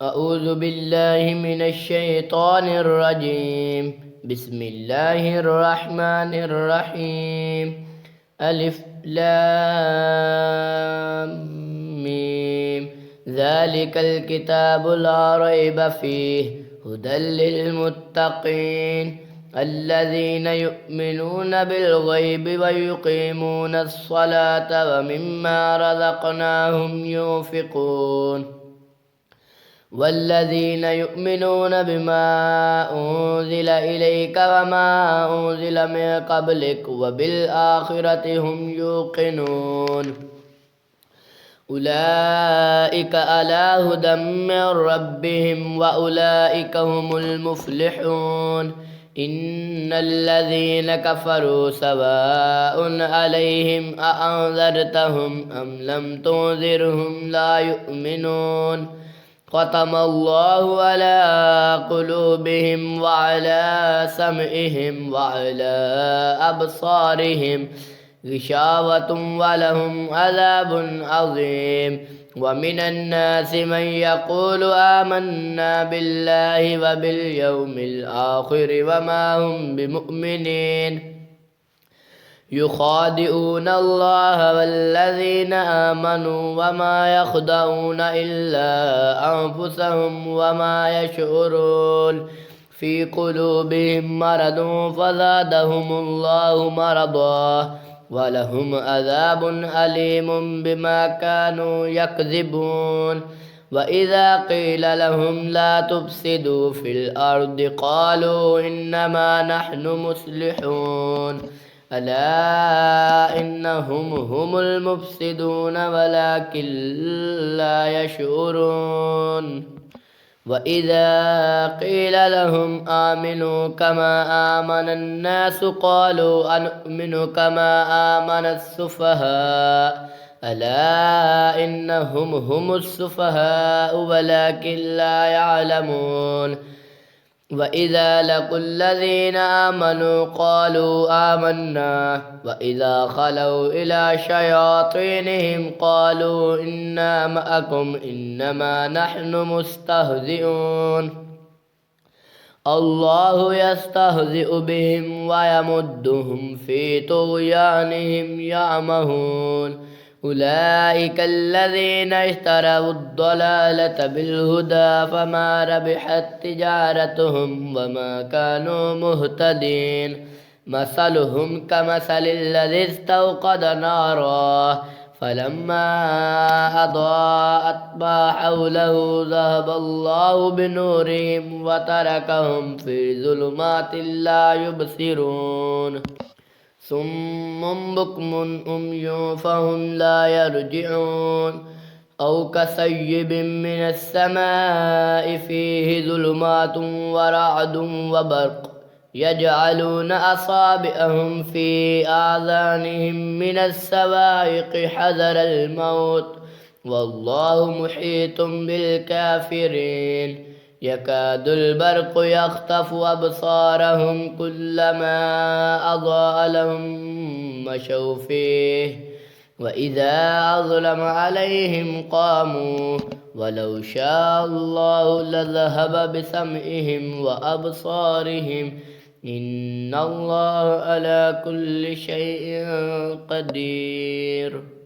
أعوذ بالله من الشيطان الرجيم. بسم الله الرحمن الرحيم. ألف لام ميم. ذلك الكتاب لا ريب فيه هدى للمتقين الذين يؤمنون بالغيب ويقيمون الصلاة ومما رزقناهم ينفقون والذين يؤمنون بما أنزل إليك وما أنزل من قبلك وبالآخرة هم يوقنون أولئك على هدى من ربهم وأولئك هم المفلحون إن الذين كفروا سواء عليهم أأنذرتهم أم لم تنذرهم لا يؤمنون ختم الله على قلوبهم وعلى سمعهم وعلى أبصارهم غشاوة ولهم عذاب عظيم ومن الناس من يقول آمنا بالله وباليوم الآخر وما هم بمؤمنين يخادعون الله والذين آمنوا وما يخدعون إلا أنفسهم وما يشعرون في قلوبهم مرض فزادهم الله مرضا ولهم عذاب أليم بما كانوا يكذبون وإذا قيل لهم لا تفسدوا في الأرض قالوا إنما نحن مصلحون ألا إنهم هم المفسدون ولكن لا يشعرون وإذا قيل لهم آمنوا كما آمن الناس قالوا أنؤمن كما آمن السفهاء ألا إنهم هم السفهاء ولكن لا يعلمون وإذا لقوا الذين آمنوا قالوا آمنا وإذا خلوا إلى شياطينهم قالوا إنا معكم إنما نحن مستهزئون الله يستهزئ بهم ويمدهم في طغيانهم يعمهون أولئك الذين اشتروا الضلالة بالهدى فما ربحت تجارتهم وما كانوا مهتدين مثلهم كمثل الذي استوقد نارا فلما أضاءت ما حوله ذهب الله بنورهم وتركهم في ظلمات لا يبصرون صم بكم أمي فهم لا يرجعون أو كصيب من السماء فيه ظلمات ورعد وبرق يجعلون أصابعهم في آذانهم من السوائق حذر الموت والله محيط بالكافرين يكاد البرق يخطف أبصارهم كلما أضاء لهم مشوا فيه وإذا أظلم عليهم قاموا ولو شاء الله لذهب بسمعهم وأبصارهم إن الله على كل شيء قدير.